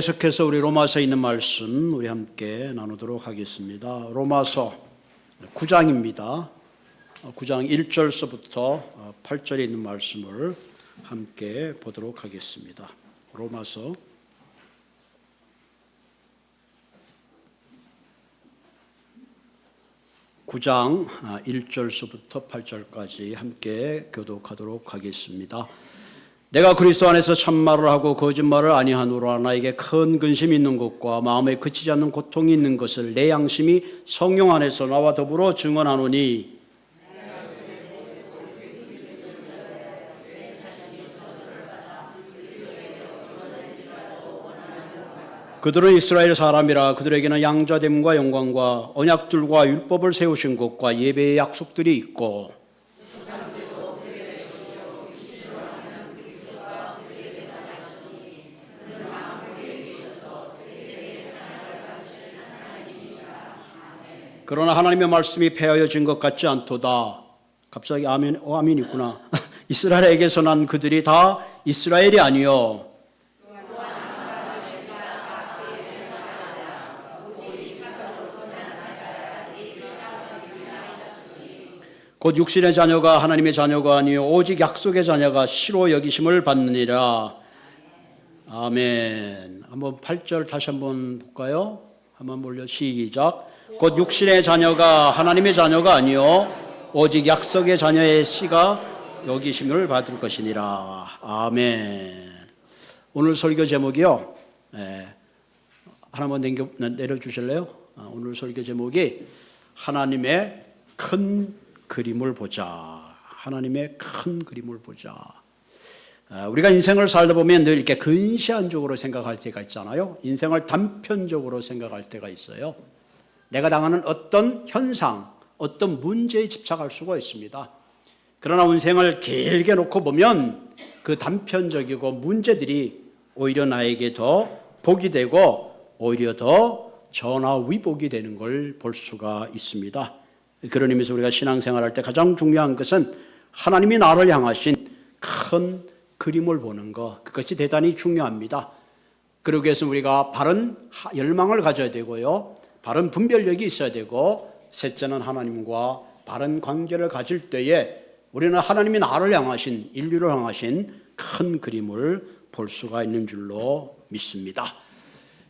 계속해서 우리 로마서에 있는 말씀 우리 함께 나누도록 하겠습니다. 로마서 9장입니다. 9장 1절서부터 8절에 있는 말씀을 함께 보도록 하겠습니다. 로마서 9장 1절서부터 8절까지 함께 교독하도록 하겠습니다. 내가 그리스도 안에서 참말을 하고 거짓말을 아니하노라. 나에게 큰 근심이 있는 것과 마음에 그치지 않는 고통이 있는 것을 내 양심이 성령 안에서 나와 더불어 증언하노니, 그들은 이스라엘 사람이라. 그들에게는 양자됨과 영광과 언약들과 율법을 세우신 것과 예배의 약속들이 있고, 그러나 하나님의 말씀이 폐하여진 것 같지 않도다. 갑자기 아멘, 아멘 있구나. 이스라엘에게서 난 그들이 다 이스라엘이 아니요 곧 육신의 자녀가 하나님의 자녀가 아니요 오직 약속의 자녀가 실로 여기심을 받느니라. 아멘. 한번 8절 다시 한번 볼까요? 한번 몰려 시작. 곧 육신의 자녀가 하나님의 자녀가 아니요 오직 약속의 자녀의 씨가 여기심을 받을 것이니라. 아멘. 오늘 설교 제목이요. 하나만 내려주실래요? 오늘 설교 제목이 하나님의 큰 그림을 보자. 하나님의 큰 그림을 보자. 우리가 인생을 살다 보면 늘 이렇게 근시안적으로 생각할 때가 있잖아요. 인생을 단편적으로 생각할 때가 있어요. 내가 당하는 어떤 현상, 어떤 문제에 집착할 수가 있습니다. 그러나 인생을 길게 놓고 보면 그 단편적이고 문제들이 오히려 나에게 더 복이 되고 오히려 더 전화위복이 되는 걸 볼 수가 있습니다. 그런 의미에서 우리가 신앙생활할 때 가장 중요한 것은 하나님이 나를 향하신 큰 그림을 보는 것, 그것이 대단히 중요합니다. 그러기 위해서 우리가 바른 열망을 가져야 되고요, 바른 분별력이 있어야 되고, 셋째는 하나님과 바른 관계를 가질 때에 우리는 하나님이 나를 향하신, 인류를 향하신 큰 그림을 볼 수가 있는 줄로 믿습니다.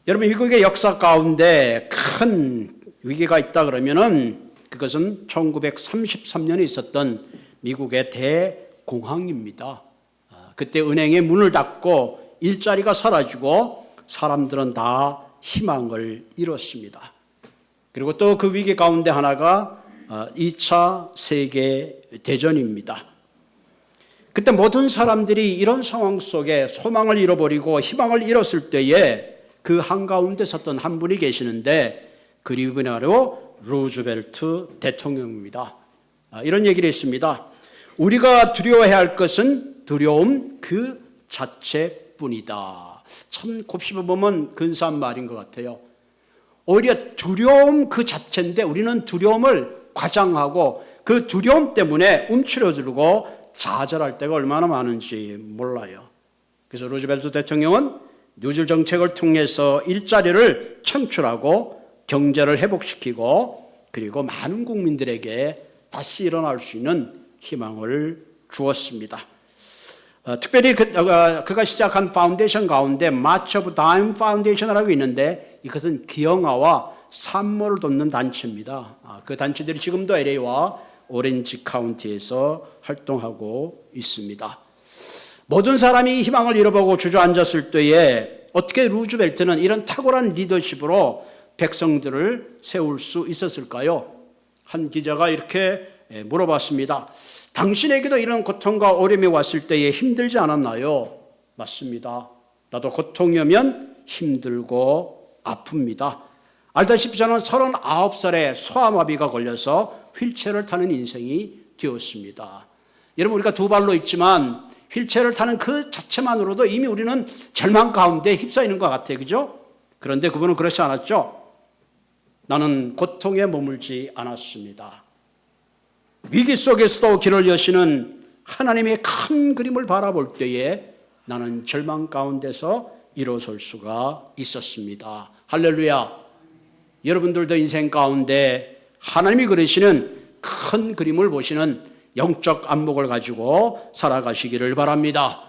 여러분, 미국의 역사 가운데 큰 위기가 있다 그러면은 그것은 1933년에 있었던 미국의 대공황입니다. 그때 은행의 문을 닫고 일자리가 사라지고 사람들은 다 희망을 잃었습니다. 그리고 또 그 위기 가운데 하나가 2차 세계대전입니다. 그때 모든 사람들이 이런 상황 속에 소망을 잃어버리고 희망을 잃었을 때에 그 한가운데 섰던 한 분이 계시는데, 그분이 바로 루즈벨트 대통령입니다. 이런 얘기를 했습니다. 우리가 두려워해야 할 것은 두려움 그 자체뿐이다. 참 곱씹어보면 근사한 말인 것 같아요. 오히려 두려움 그 자체인데 우리는 두려움을 과장하고 그 두려움 때문에 움츠러들고 좌절할 때가 얼마나 많은지 몰라요. 그래서 루즈벨트 대통령은 뉴딜 정책을 통해서 일자리를 창출하고 경제를 회복시키고 그리고 많은 국민들에게 다시 일어날 수 있는 희망을 주었습니다. 특별히 그가 시작한 파운데이션 가운데 March of Time 파운데이션이라고 있는데, 이것은 기형아와 산모를 돕는 단체입니다. 그 단체들이 지금도 LA와 오렌지 카운티에서 활동하고 있습니다. 모든 사람이 희망을 잃어보고 주저앉았을 때에 어떻게 루즈벨트는 이런 탁월한 리더십으로 백성들을 세울 수 있었을까요? 한 기자가 이렇게 물어봤습니다. 당신에게도 이런 고통과 어려움이 왔을 때에 힘들지 않았나요? 맞습니다. 나도 고통이 오면 힘들고 아픕니다. 알다시피 저는 39살에 소아마비가 걸려서 휠체어를 타는 인생이 되었습니다. 여러분, 우리가 두 발로 있지만 휠체어를 타는 그 자체만으로도 이미 우리는 절망 가운데 휩싸이는 것 같아요. 그죠? 그런데 그분은 그렇지 않았죠. 나는 고통에 머물지 않았습니다. 위기 속에서도 길을 여시는 하나님의 큰 그림을 바라볼 때에 나는 절망 가운데서 일어설 수가 있었습니다. 할렐루야. 여러분들도 인생 가운데 하나님이 그리시는 큰 그림을 보시는 영적 안목을 가지고 살아가시기를 바랍니다.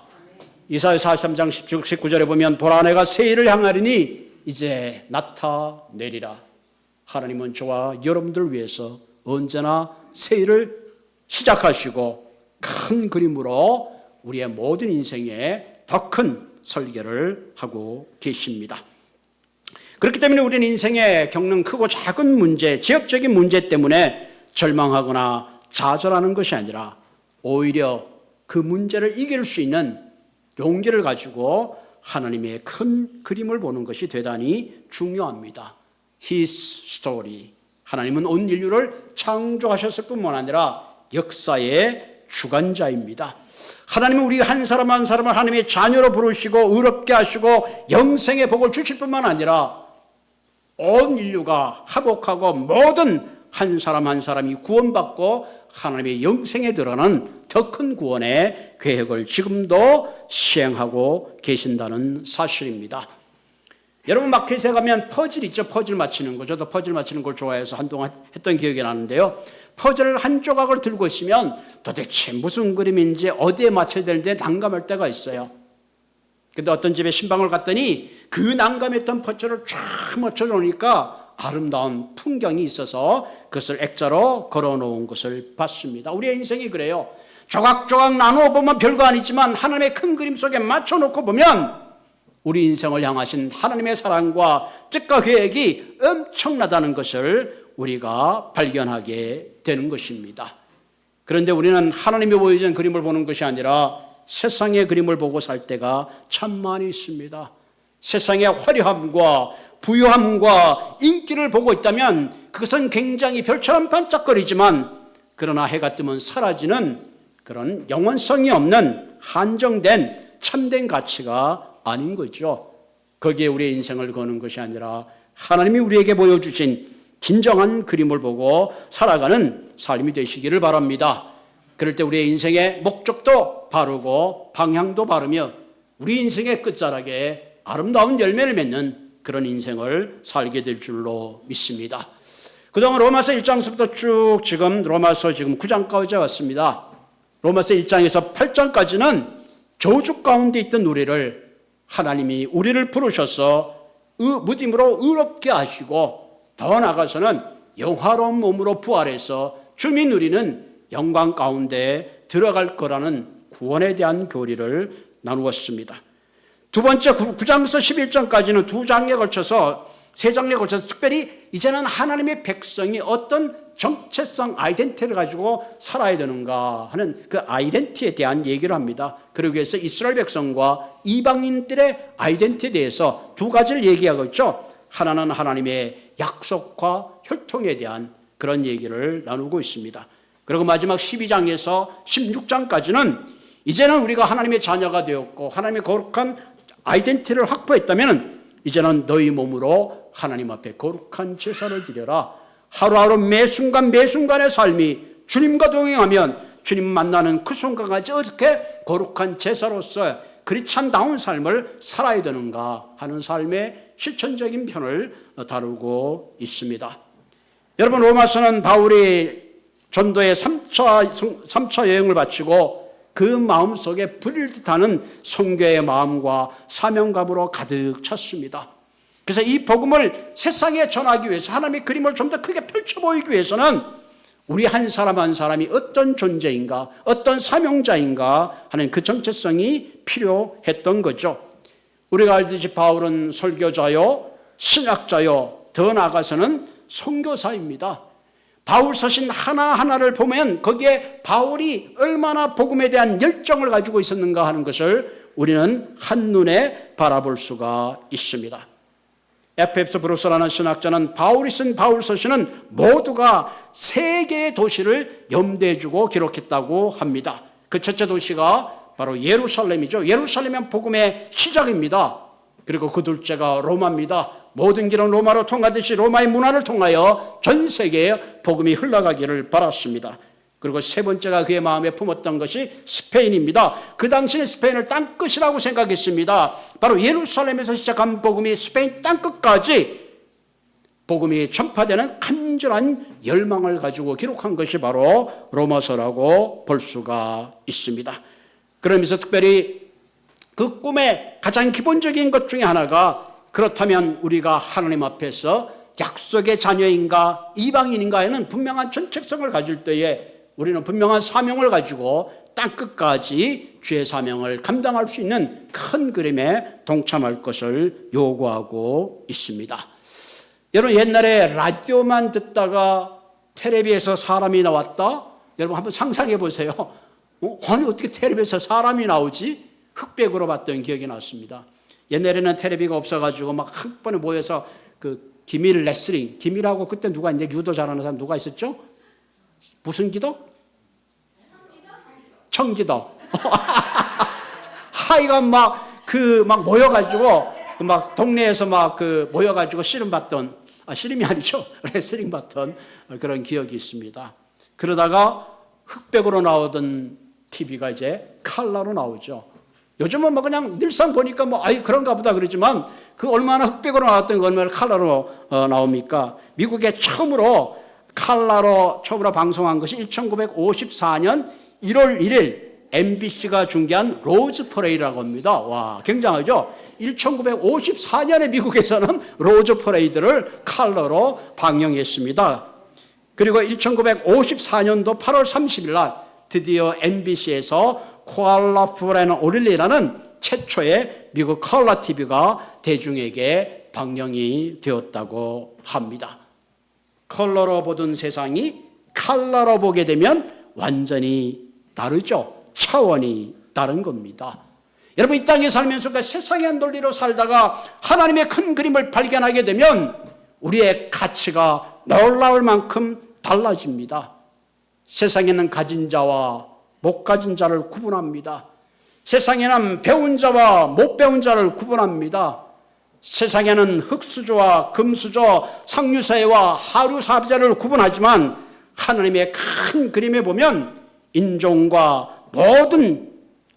이사야 43장 19절에 보면 보라 내가 새 일을 향하리니 이제 나타내리라. 하나님은 저와 여러분들 위해서 언제나 새 일을 시작하시고 큰 그림으로 우리의 모든 인생에 더 큰 설계를 하고 계십니다. 그렇기 때문에 우리는 인생에 겪는 크고 작은 문제, 지역적인 문제 때문에 절망하거나 좌절하는 것이 아니라 오히려 그 문제를 이길 수 있는 용기를 가지고 하나님의 큰 그림을 보는 것이 대단히 중요합니다. His story. 하나님은 온 인류를 창조하셨을 뿐만 아니라 역사의 주관자입니다. 하나님은 우리 한 사람 한 사람을 하나님의 자녀로 부르시고 의롭게 하시고 영생의 복을 주실 뿐만 아니라 온 인류가 화목하고 모든 한 사람 한 사람이 구원받고 하나님의 영생에 들어가는 더 큰 구원의 계획을 지금도 시행하고 계신다는 사실입니다. 여러분 마켓에 가면 퍼즐 있죠? 퍼즐 맞히는 거. 저도 퍼즐 맞히는 걸 좋아해서 한동안 했던 기억이 나는데요. 퍼즐 한 조각을 들고 있으면 도대체 무슨 그림인지 어디에 맞춰야 되는데 난감할 때가 있어요. 근데 어떤 집에 신방을 갔더니 그 난감했던 퍼즐을 쫙 맞춰 놓으니까 아름다운 풍경이 있어서 그것을 액자로 걸어놓은 것을 봤습니다. 우리의 인생이 그래요. 조각조각 나누어 보면 별거 아니지만 하나님의 큰 그림 속에 맞춰놓고 보면 우리 인생을 향하신 하나님의 사랑과 뜻과 계획이 엄청나다는 것을 우리가 발견하게 되는 것입니다. 그런데 우리는 하나님이 보여준 그림을 보는 것이 아니라 세상의 그림을 보고 살 때가 참 많이 있습니다. 세상의 화려함과 부유함과 인기를 보고 있다면 그것은 굉장히 별처럼 반짝거리지만 그러나 해가 뜨면 사라지는 그런 영원성이 없는 한정된 참된 가치가 아닌 거죠. 거기에 우리의 인생을 거는 것이 아니라 하나님이 우리에게 보여주신 진정한 그림을 보고 살아가는 삶이 되시기를 바랍니다. 그럴 때 우리의 인생의 목적도 바르고 방향도 바르며 우리 인생의 끝자락에 아름다운 열매를 맺는 그런 인생을 살게 될 줄로 믿습니다. 그동안 로마서 1장서부터 쭉 로마서 9장까지 왔습니다. 로마서 1장에서 8장까지는 저주 가운데 있던 우리를 하나님이 우리를 부르셔서 무딤으로 의롭게 하시고 더 나아가서는 영화로운 몸으로 부활해서 주민 누리는 영광 가운데 들어갈 거라는 구원에 대한 교리를 나누었습니다. 두 번째 9장에서 11장까지는 두 장에 걸쳐서 세 장에 걸쳐서 특별히 이제는 하나님의 백성이 어떤 정체성 아이덴티티를 가지고 살아야 되는가 하는 그 아이덴티티에 대한 얘기를 합니다. 그러기 위해서 이스라엘 백성과 이방인들의 아이덴티티에 대해서 두 가지를 얘기하고 있죠. 하나는 하나님의 약속과 혈통에 대한 그런 얘기를 나누고 있습니다. 그리고 마지막 12장에서 16장까지는 이제는 우리가 하나님의 자녀가 되었고 하나님의 거룩한 아이덴티티를 확보했다면 이제는 너희 몸으로 하나님 앞에 거룩한 제사를 드려라. 하루하루 매순간의 삶이 주님과 동행하면 주님 만나는 그 순간까지 어떻게 거룩한 제사로서 그리스도다운 삶을 살아야 되는가 하는 삶의 실천적인 편을 다루고 있습니다. 여러분 로마서는 바울이 전도의 3차 여행을 마치고 그 마음속에 불일 듯하는 선교의 마음과 사명감으로 가득 찼습니다. 그래서 이 복음을 세상에 전하기 위해서 하나님의 그림을 좀 더 크게 펼쳐 보이기 위해서는 우리 한 사람 한 사람이 어떤 존재인가, 어떤 사명자인가 하는 그 정체성이 필요했던 거죠. 우리가 알듯이 바울은 설교자요, 신학자요, 더 나아가서는 선교사입니다. 바울 서신 하나하나를 보면 거기에 바울이 얼마나 복음에 대한 열정을 가지고 있었는가 하는 것을 우리는 한눈에 바라볼 수가 있습니다. 에페소 브루스라는 신학자는 바울이 쓴 바울 서신은 모두가 세 개의 도시를 염두에 두고 기록했다고 합니다. 그 첫째 도시가 바로 예루살렘이죠. 예루살렘은 복음의 시작입니다. 그리고 그 둘째가 로마입니다. 모든 길은 로마로 통하듯이 로마의 문화를 통하여 전 세계에 복음이 흘러가기를 바랐습니다. 그리고 세 번째가 그의 마음에 품었던 것이 스페인입니다. 그 당시에 스페인을 땅끝이라고 생각했습니다. 바로 예루살렘에서 시작한 복음이 스페인 땅끝까지 복음이 전파되는 간절한 열망을 가지고 기록한 것이 바로 로마서라고 볼 수가 있습니다. 그러면서 특별히 그 꿈의 가장 기본적인 것 중에 하나가, 그렇다면 우리가 하나님 앞에서 약속의 자녀인가 이방인인가에는 분명한 정체성을 가질 때에 우리는 분명한 사명을 가지고 땅끝까지 주의 사명을 감당할 수 있는 큰 그림에 동참할 것을 요구하고 있습니다. 여러분, 옛날에 라디오만 듣다가 텔레비에서 사람이 나왔다? 여러분 한번 상상해 보세요. 아니 어떻게 텔레비에서 사람이 나오지? 흑백으로 봤던 기억이 났습니다. 옛날에는 텔레비가 없어가지고 막 흑번에 모여서 그 기밀 레슬링, 기밀하고 그때 누가 이제 유도 잘하는 사람 누가 있었죠? 무슨 기덕? 청기덕. 하여간 막 모여가지고 막 동네에서 막 모여가지고 씨름이 아니죠. 레슬링 봤던 그런 기억이 있습니다. 그러다가 흑백으로 나오던 TV가 이제 컬러로 나오죠. 요즘은 뭐 그냥 늘상 보니까 그런가 보다 그러지만 그 얼마나 흑백으로 나왔던 거 얼마나 컬러로 나옵니까? 미국에 처음으로 컬러로 방송한 것이 1954년 1월 1일 MBC가 중계한 로즈 퍼레이드라고 합니다. 와, 굉장하죠? 1954년에 미국에서는 로즈 퍼레이드를 컬러로 방영했습니다. 그리고 1954년도 8월 30일 날 드디어 MBC에서 콜라풀 앤 오릴리라는 최초의 미국 컬러 TV가 대중에게 방영이 되었다고 합니다. 컬러로 보던 세상이 컬러로 보게 되면 완전히 다르죠. 차원이 다른 겁니다. 여러분, 이 땅에 살면서 그 세상의 논리로 살다가 하나님의 큰 그림을 발견하게 되면 우리의 가치가 놀라울 만큼 달라집니다. 세상에는 가진 자와 못 가진 자를 구분합니다. 세상에는 배운 자와 못 배운 자를 구분합니다. 세상에는 흙수저와 금수저, 상류사회와 하류사업자를 구분하지만 하나님의 큰 그림에 보면 인종과 모든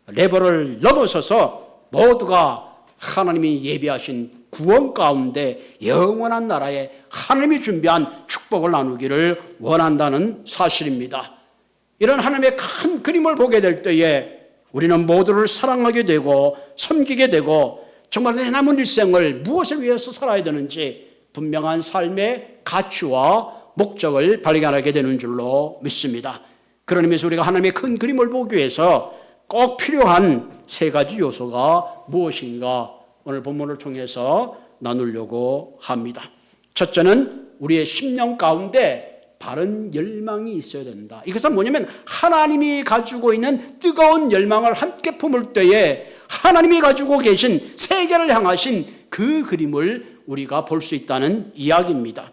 레벨을 넘어서서 모두가 하나님이 예비하신 구원 가운데 영원한 나라에 하나님이 준비한 축복을 나누기를 원한다는 사실입니다. 이런 하나님의 큰 그림을 보게 될 때에 우리는 모두를 사랑하게 되고 섬기게 되고 정말 내 남은 일생을 무엇을 위해서 살아야 되는지 분명한 삶의 가치와 목적을 발견하게 되는 줄로 믿습니다. 그런 의미에서 우리가 하나님의 큰 그림을 보기 위해서 꼭 필요한 세 가지 요소가 무엇인가 오늘 본문을 통해서 나누려고 합니다. 첫째는 우리의 심령 가운데 바른 열망이 있어야 된다. 이것은 뭐냐면 하나님이 가지고 있는 뜨거운 열망을 함께 품을 때에 하나님이 가지고 계신 세계를 향하신 그 그림을 우리가 볼 수 있다는 이야기입니다.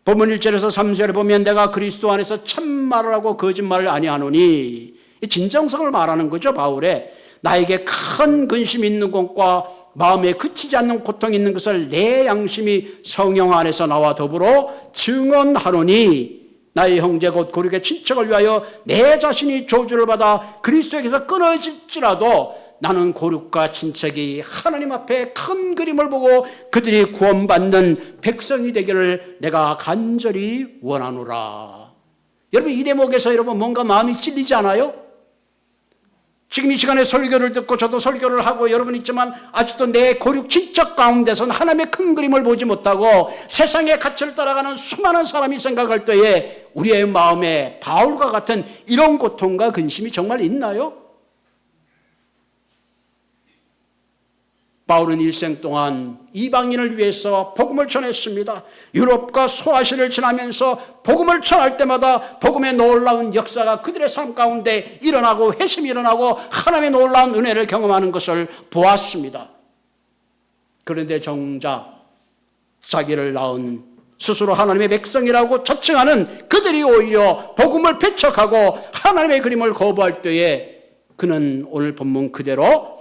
본문 1절에서 3절에 보면 내가 그리스도 안에서 참말을 하고 거짓말을 아니하노니, 진정성을 말하는 거죠. 바울의 나에게 큰 근심이 있는 것과 마음에 그치지 않는 고통이 있는 것을 내 양심이 성령 안에서 나와 더불어 증언하노니 나의 형제 곧 고륙의 친척을 위하여 내 자신이 저주를 받아 그리스도에게서 끊어질지라도 나는 고륙과 친척이 하나님 앞에 큰 그림을 보고 그들이 구원받는 백성이 되기를 내가 간절히 원하노라. 여러분, 이 대목에서 여러분 뭔가 마음이 찔리지 않아요? 지금 이 시간에 설교를 듣고 저도 설교를 하고 여러분 있지만 아직도 내 고륙 친척 가운데서는 하나님의 큰 그림을 보지 못하고 세상의 가치를 따라가는 수많은 사람이 생각할 때에 우리의 마음에 바울과 같은 이런 고통과 근심이 정말 있나요? 바울은 일생 동안 이방인을 위해서 복음을 전했습니다. 유럽과 소아시아를 지나면서 복음을 전할 때마다 복음의 놀라운 역사가 그들의 삶 가운데 일어나고 회심이 일어나고 하나님의 놀라운 은혜를 경험하는 것을 보았습니다. 그런데 정작 자기를 낳은 스스로 하나님의 백성이라고 자칭하는 그들이 오히려 복음을 배척하고 하나님의 그림을 거부할 때에 그는 오늘 본문 그대로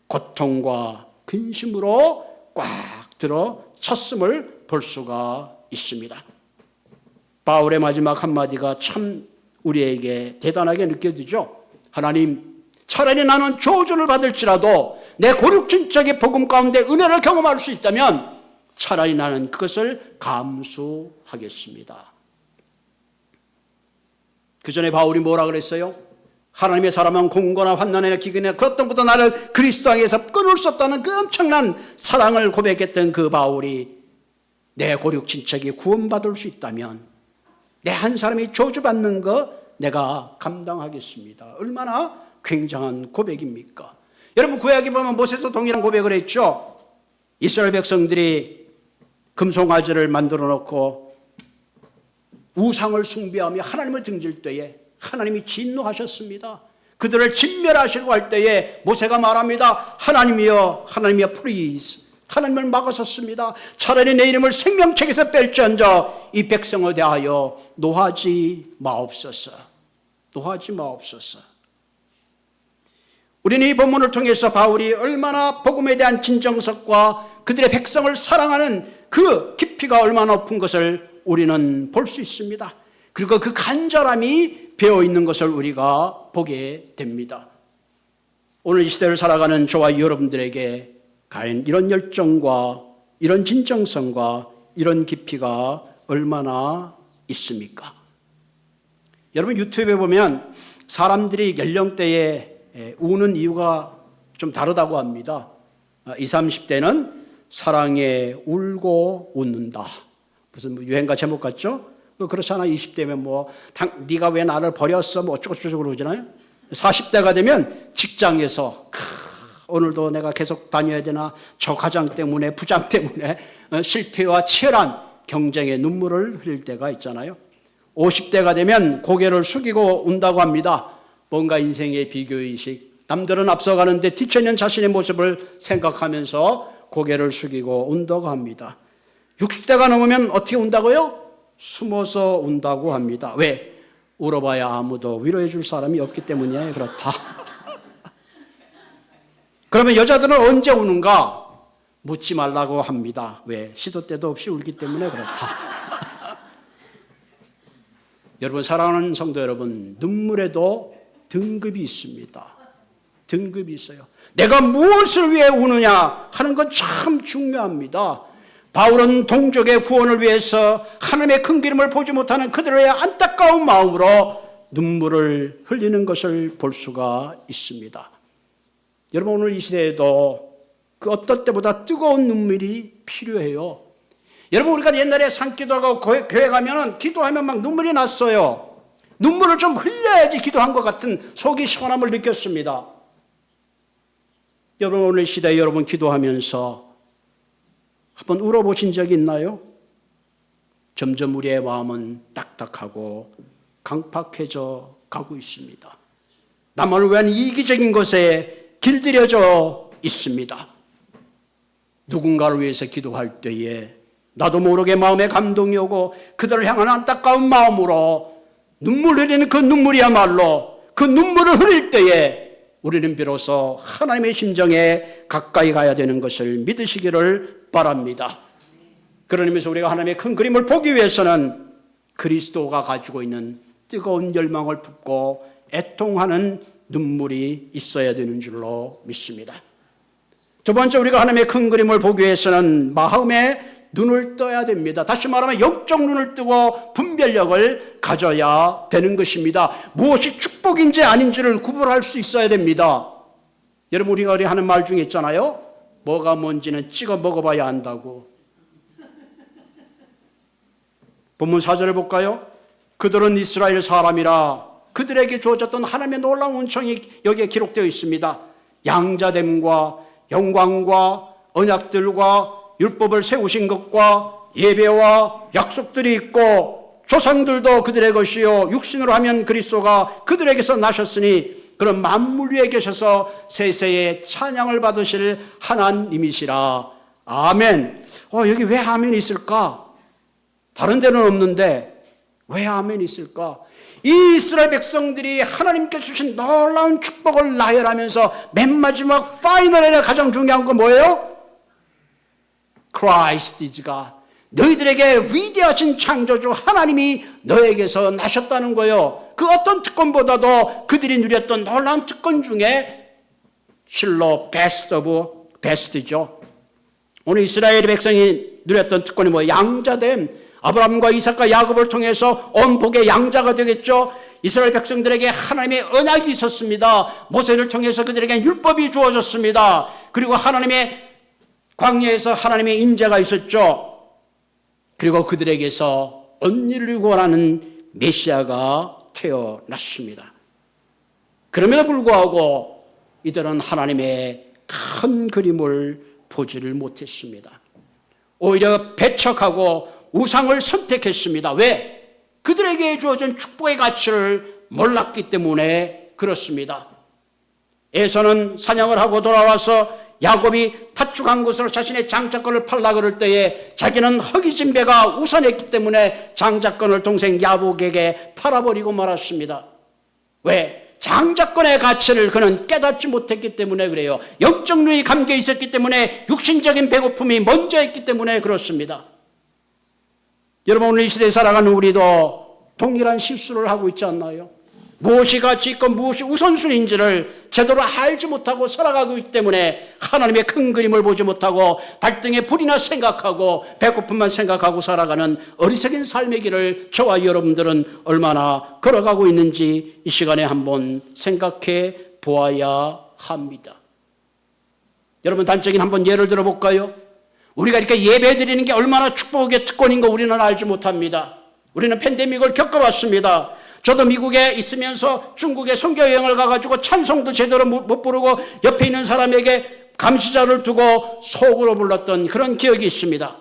고통과 근심으로 꽉 들어 찼음을 볼 수가 있습니다. 바울의 마지막 한마디가 참 우리에게 대단하게 느껴지죠. 하나님, 차라리 나는 저주를 받을지라도 내 고륙진적인 복음 가운데 은혜를 경험할 수 있다면 차라리 나는 그것을 감수하겠습니다. 그 전에 바울이 뭐라 그랬어요? 하나님의 사람은 공고나 환난이나 기근이나 그 어떤 것도 나를 그리스도 안에서 끊을 수 없다는 그 엄청난 사랑을 고백했던 그 바울이 내 고륙친척이 구원받을 수 있다면 내 한 사람이 저주받는 거 내가 감당하겠습니다. 얼마나 굉장한 고백입니까? 여러분, 구약에 보면 모세도 동일한 고백을 했죠. 이스라엘 백성들이 금송아지를 만들어 놓고 우상을 숭배하며 하나님을 등질 때에 하나님이 진노하셨습니다. 그들을 진멸하시려고 할 때에 모세가 말합니다. 하나님이여, 하나님이여, 플리즈. 하나님을 막아섰습니다. 차라리 내 이름을 생명책에서 뺄지언정 이 백성을 대하여 노하지 마옵소서. 노하지 마옵소서. 우리는 이 본문을 통해서 바울이 얼마나 복음에 대한 진정성과 그들의 백성을 사랑하는 그 깊이가 얼마나 높은 것을 우리는 볼 수 있습니다. 그리고 그 간절함이 배어있는 것을 우리가 보게 됩니다. 오늘 이 시대를 살아가는 저와 여러분들에게 과연 이런 열정과 이런 진정성과 이런 깊이가 얼마나 있습니까? 여러분, 유튜브에 보면 사람들이 연령대에 우는 이유가 좀 다르다고 합니다. 20, 30대는 사랑에 울고 웃는다. 무슨 유행가 제목 같죠? 그렇잖아. 20대면 네가 왜 나를 버렸어? 어쩌고저쩌고 그러잖아요. 40대가 되면 직장에서 오늘도 내가 계속 다녀야 되나? 저 과장 때문에, 부장 때문에 실패와 치열한 경쟁에 눈물을 흘릴 때가 있잖아요. 50대가 되면 고개를 숙이고 운다고 합니다. 뭔가 인생의 비교의식, 남들은 앞서가는데 뒤처진 자신의 모습을 생각하면서 고개를 숙이고 운다고 합니다. 60대가 넘으면 어떻게 운다고요? 숨어서 운다고 합니다. 왜? 울어봐야 아무도 위로해 줄 사람이 없기 때문이야. 그렇다. 그러면 여자들은 언제 우는가? 묻지 말라고 합니다. 왜? 시도 때도 없이 울기 때문에 그렇다. 여러분, 사랑하는 성도 여러분, 눈물에도 등급이 있습니다. 등급이 있어요. 내가 무엇을 위해 우느냐 하는 건 참 중요합니다. 바울은 동족의 구원을 위해서 하나님의 큰 기름을 보지 못하는 그들의 안타까운 마음으로 눈물을 흘리는 것을 볼 수가 있습니다. 여러분, 오늘 이 시대에도 그 어떤 때보다 뜨거운 눈물이 필요해요. 여러분, 우리가 옛날에 산기도하고 교회 가면은 기도하면 막 눈물이 났어요. 눈물을 좀 흘려야지 기도한 것 같은 속이 시원함을 느꼈습니다. 여러분, 오늘 시대에 여러분 기도하면서 한번 울어보신 적이 있나요? 점점 우리의 마음은 딱딱하고 강팍해져 가고 있습니다. 나만을 위한 이기적인 것에 길들여져 있습니다. 누군가를 위해서 기도할 때에 나도 모르게 마음에 감동이 오고 그들을 향한 안타까운 마음으로 눈물 흘리는 그 눈물이야말로 그 눈물을 흘릴 때에 우리는 비로소 하나님의 심정에 가까이 가야 되는 것을 믿으시기를 바랍니다. 그런 의미에서 우리가 하나님의 큰 그림을 보기 위해서는 그리스도가 가지고 있는 뜨거운 열망을 품고 애통하는 눈물이 있어야 되는 줄로 믿습니다. 두 번째, 우리가 하나님의 큰 그림을 보기 위해서는 마음에 눈을 떠야 됩니다. 다시 말하면 영적 눈을 뜨고 분별력을 가져야 되는 것입니다. 무엇이 축복인지 아닌지를 구분할 수 있어야 됩니다. 여러분, 우리가 하는 말 중에 있잖아요. 뭐가 뭔지는 찍어 먹어봐야 안다고. 본문 4절을 볼까요? 그들은 이스라엘 사람이라 그들에게 주어졌던 하나님의 놀라운 은총이 여기에 기록되어 있습니다. 양자됨과 영광과 언약들과 율법을 세우신 것과 예배와 약속들이 있고 조상들도 그들의 것이요 육신으로 하면 그리스도가 그들에게서 나셨으니 그런 만물 위에 계셔서 세세의 찬양을 받으실 하나님이시라. 아멘. 여기 왜 아멘이 있을까? 다른 데는 없는데 왜 아멘이 있을까? 이 이스라엘 백성들이 하나님께 주신 놀라운 축복을 나열하면서 맨 마지막 파이널에 가장 중요한 건 뭐예요? Christ is God. 너희들에게 위대하신 창조주 하나님이 너에게서 나셨다는 거예요. 그 어떤 특권보다도 그들이 누렸던 놀라운 특권 중에 실로 베스트 오브 베스트죠. 오늘 이스라엘 백성이 누렸던 특권이 뭐예요? 양자됨. 아브라함과 이삭과 야곱을 통해서 온 복의 양자가 되겠죠. 이스라엘 백성들에게 하나님의 언약이 있었습니다. 모세를 통해서 그들에게 율법이 주어졌습니다. 그리고 하나님의 광야에서 하나님의 임재가 있었죠. 그리고 그들에게서 온 인류를 구원하는 메시아가 태어났습니다. 그럼에도 불구하고 이들은 하나님의 큰 그림을 보지를 못했습니다. 오히려 배척하고 우상을 선택했습니다. 왜? 그들에게 주어진 축복의 가치를 몰랐기 때문에 그렇습니다. 에서는 사냥을 하고 돌아와서 야곱이 파축한 것으로 자신의 장자권을 팔라 그럴 때에 자기는 허기진 배가 우선했기 때문에 장자권을 동생 야곱에게 팔아버리고 말았습니다. 왜? 장자권의 가치를 그는 깨닫지 못했기 때문에 그래요. 영적 눈이 감겨 있었기 때문에, 육신적인 배고픔이 먼저 있기 때문에 그렇습니다. 여러분, 오늘 이 시대에 살아가는 우리도 동일한 실수를 하고 있지 않나요? 무엇이 가치 있고 무엇이 우선순위인지를 제대로 알지 못하고 살아가고 있기 때문에 하나님의 큰 그림을 보지 못하고 발등에 불이나 생각하고 배고픔만 생각하고 살아가는 어리석은 삶의 길을 저와 여러분들은 얼마나 걸어가고 있는지 이 시간에 한번 생각해 보아야 합니다. 여러분, 단적인 한번 예를 들어볼까요? 우리가 이렇게 예배 드리는 게 얼마나 축복의 특권인 거 우리는 알지 못합니다. 우리는 팬데믹을 겪어봤습니다. 저도 미국에 있으면서 중국에 선교 여행을 가가지고 찬송도 제대로 못 부르고 옆에 있는 사람에게 감시자를 두고 속으로 불렀던 그런 기억이 있습니다.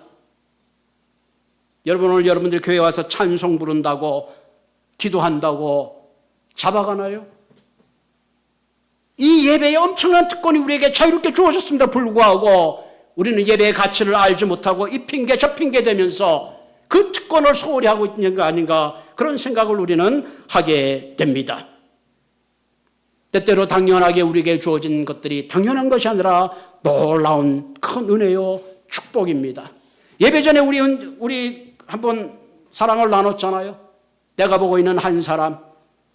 여러분, 오늘 여러분들 교회 와서 찬송 부른다고 기도한다고 잡아가나요? 이 예배의 엄청난 특권이 우리에게 자유롭게 주어졌습니다. 불구하고 우리는 예배의 가치를 알지 못하고 이 핑계 저 핑계 대면서 그 특권을 소홀히 하고 있는 거 아닌가, 그런 생각을 우리는 하게 됩니다. 때때로 당연하게 우리에게 주어진 것들이 당연한 것이 아니라 놀라운 큰 은혜요 축복입니다. 예배 전에 우리 한번 사랑을 나눴잖아요. 내가 보고 있는 한 사람,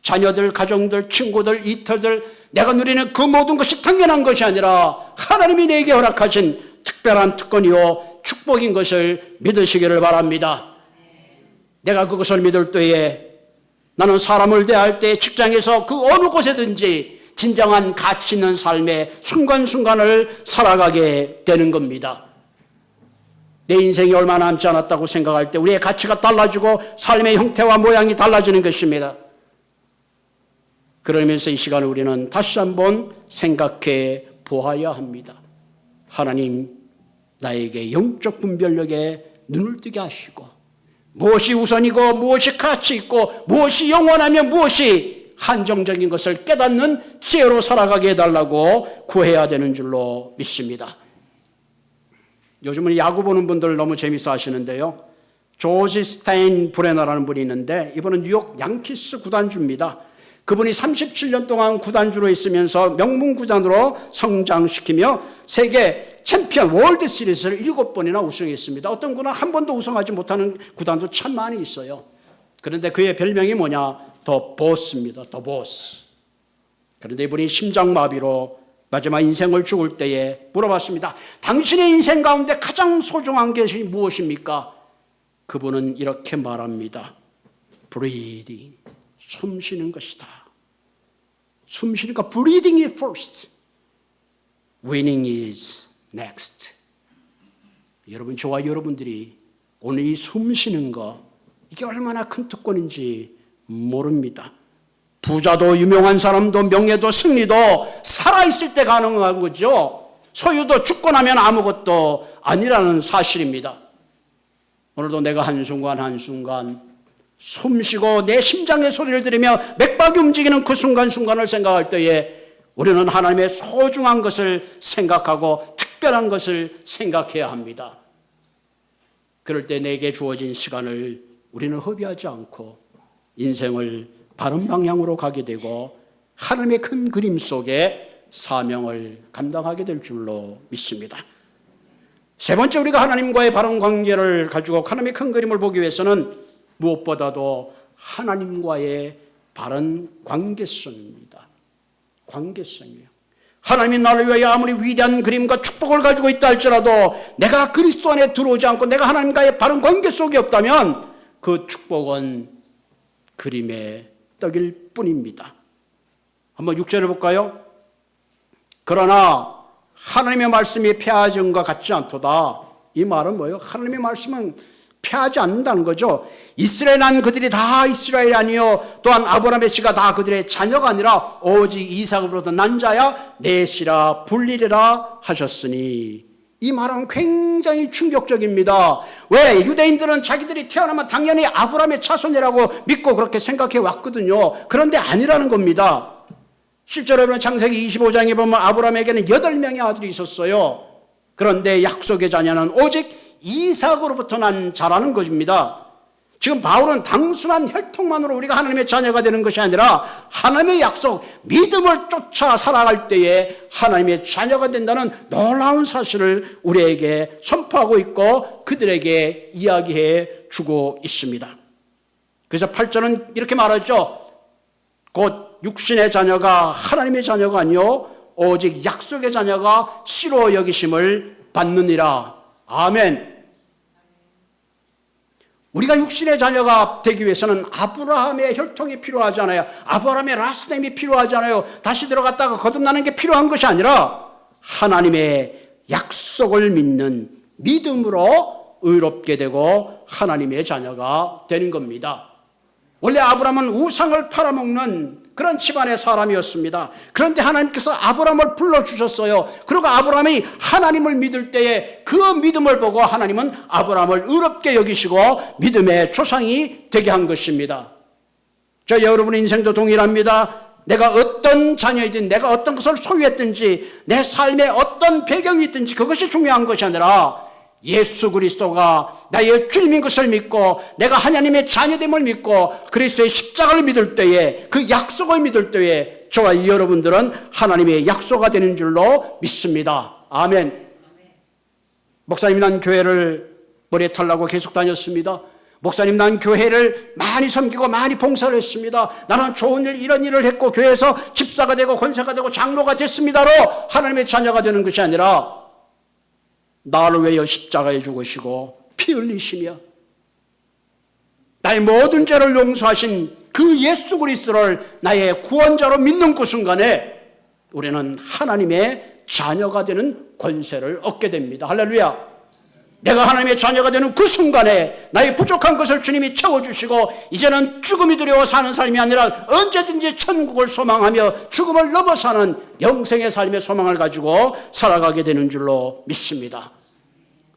자녀들, 가정들, 친구들, 이터들, 내가 누리는 그 모든 것이 당연한 것이 아니라 하나님이 내게 허락하신 특별한 특권이요 축복인 것을 믿으시기를 바랍니다. 내가 그것을 믿을 때에 나는 사람을 대할 때 직장에서 그 어느 곳에든지 진정한 가치 있는 삶의 순간순간을 살아가게 되는 겁니다. 내 인생이 얼마 남지 않았다고 생각할 때 우리의 가치가 달라지고 삶의 형태와 모양이 달라지는 것입니다. 그러면서 이 시간에 우리는 다시 한번 생각해 보아야 합니다. 하나님, 나에게 영적 분별력에 눈을 뜨게 하시고 무엇이 우선이고 무엇이 가치 있고 무엇이 영원하며 무엇이 한정적인 것을 깨닫는 지혜로 살아가게 해달라고 구해야 되는 줄로 믿습니다. 요즘은 야구 보는 분들 너무 재밌어 하시는데요. 조지 스테인 브레너라는 분이 있는데 이분은 뉴욕 양키스 구단주입니다. 그분이 37년 동안 구단주로 있으면서 명문 구단으로 성장시키며 세계 챔피언 월드 시리즈를 7번이나 우승했습니다. 어떤 구단 한 번도 우승하지 못하는 구단도 참 많이 있어요. 그런데 그의 별명이 뭐냐? 더 보스입니다. 더 보스. 그런데 이분이 심장마비로 마지막 인생을 죽을 때에 물어봤습니다. 당신의 인생 가운데 가장 소중한 것이 무엇입니까? 그분은 이렇게 말합니다. breathing. 숨 쉬는 것이다. 숨 쉬니까 breathing is first. winning is next. 여러분, 저와 여러분들이 오늘 이 숨 쉬는 거, 이게 얼마나 큰 특권인지 모릅니다. 부자도 유명한 사람도 명예도 승리도 살아있을 때 가능한 거죠. 소유도 죽고 나면 아무것도 아니라는 사실입니다. 오늘도 내가 한순간 한순간 숨 쉬고 내 심장의 소리를 들으며 맥박이 움직이는 그 순간순간을 생각할 때에 우리는 하나님의 소중한 것을 생각하고 특별한 것을 생각해야 합니다. 그럴 때 내게 주어진 시간을 우리는 허비하지 않고 인생을 바른 방향으로 가게 되고 하나님의 큰 그림 속에 사명을 감당하게 될 줄로 믿습니다. 세 번째, 우리가 하나님과의 바른 관계를 가지고 하나님의 큰 그림을 보기 위해서는 무엇보다도 하나님과의 바른 관계성입니다. 관계성이에요. 하나님이 나를 위하여 아무리 위대한 그림과 축복을 가지고 있다 할지라도 내가 그리스도 안에 들어오지 않고 내가 하나님과의 바른 관계 속에 없다면 그 축복은 그림의 떡일 뿐입니다. 한번 6절을 볼까요? 그러나 하나님의 말씀이 폐하전과 같지 않도다. 이 말은 뭐예요? 하나님의 말씀은 폐하지 않는다는 거죠. 이스라엘 난 그들이 다 이스라엘이 아니요 또한 아브라함의 씨가 다 그들의 자녀가 아니라 오직 이삭으로부터 난 자야 넷이라 불리리라 하셨으니, 이 말은 굉장히 충격적입니다. 왜? 유대인들은 자기들이 태어나면 당연히 아브라함의 자손이라고 믿고 그렇게 생각해 왔거든요. 그런데 아니라는 겁니다. 실제로 여러분 창세기 25장에 보면 아브라함에게는 8명의 아들이 있었어요. 그런데 약속의 자녀는 오직 이삭으로부터 난 자라는 것입니다. 지금 바울은 단순한 혈통만으로 우리가 하나님의 자녀가 되는 것이 아니라 하나님의 약속, 믿음을 쫓아 살아갈 때에 하나님의 자녀가 된다는 놀라운 사실을 우리에게 선포하고 있고 그들에게 이야기해 주고 있습니다. 그래서 8절은 이렇게 말하죠. 곧 육신의 자녀가 하나님의 자녀가 아니요 오직 약속의 자녀가 씨로 여기심을 받느니라. 아멘. 우리가 육신의 자녀가 되기 위해서는 아브라함의 혈통이 필요하잖아요. 아브라함의 라스nem이 필요하잖아요. 다시 들어갔다가 거듭나는 게 필요한 것이 아니라 하나님의 약속을 믿는 믿음으로 의롭게 되고 하나님의 자녀가 되는 겁니다. 원래 아브라함은 우상을 팔아먹는 그런 집안의 사람이었습니다. 그런데 하나님께서 아브라함을 불러주셨어요. 그리고 아브라함이 하나님을 믿을 때에 그 믿음을 보고 하나님은 아브라함을 의롭게 여기시고 믿음의 조상이 되게 한 것입니다. 저 여러분의 인생도 동일합니다. 내가 어떤 자녀이든 내가 어떤 것을 소유했든지 내 삶에 어떤 배경이 있든지 그것이 중요한 것이 아니라 예수 그리스도가 나의 주님인 것을 믿고 내가 하나님의 자녀됨을 믿고 그리스도의 십자가를 믿을 때에 그 약속을 믿을 때에 저와 여러분들은 하나님의 약속가 되는 줄로 믿습니다. 아멘. 목사님, 난 교회를 머리에 털라고 계속 다녔습니다. 목사님, 난 교회를 많이 섬기고 많이 봉사를 했습니다. 나는 좋은 일 이런 일을 했고 교회에서 집사가 되고 권사가 되고 장로가 됐습니다로 하나님의 자녀가 되는 것이 아니라 나를 위하여 십자가에 죽으시고 피 흘리시며 나의 모든 죄를 용서하신 그 예수 그리스도를 나의 구원자로 믿는 그 순간에 우리는 하나님의 자녀가 되는 권세를 얻게 됩니다. 할렐루야. 내가 하나님의 자녀가 되는 그 순간에 나의 부족한 것을 주님이 채워주시고 이제는 죽음이 두려워 사는 삶이 아니라 언제든지 천국을 소망하며 죽음을 넘어 사는 영생의 삶의 소망을 가지고 살아가게 되는 줄로 믿습니다.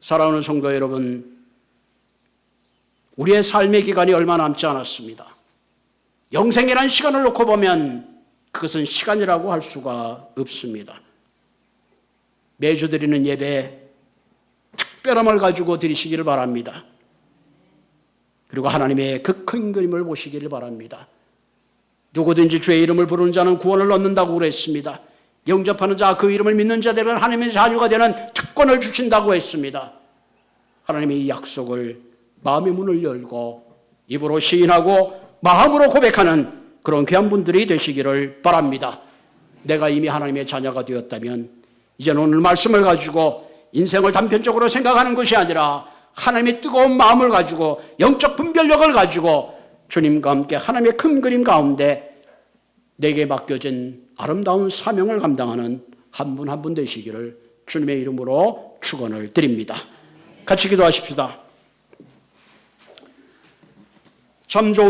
사랑하는 성도 여러분, 우리의 삶의 기간이 얼마 남지 않았습니다. 영생이라는 시간을 놓고 보면 그것은 시간이라고 할 수가 없습니다. 매주 드리는 예배 특별함을 가지고 드리시기를 바랍니다. 그리고 하나님의 그 큰 그림을 보시기를 바랍니다. 누구든지 주의 이름을 부르는 자는 구원을 얻는다고 그랬습니다. 영접하는 자, 그 이름을 믿는 자들은 하나님의 자녀가 되는 특권을 주신다고 했습니다. 하나님의 이 약속을 마음의 문을 열고 입으로 시인하고 마음으로 고백하는 그런 귀한 분들이 되시기를 바랍니다. 내가 이미 하나님의 자녀가 되었다면 이제는 오늘 말씀을 가지고 인생을 단편적으로 생각하는 것이 아니라 하나님의 뜨거운 마음을 가지고 영적 분별력을 가지고 주님과 함께 하나님의 큰 그림 가운데 내게 맡겨진 아름다운 사명을 감당하는 한 분 한 분 되시기를 주님의 이름으로 축원을 드립니다. 같이 기도하십시다. 참 좋은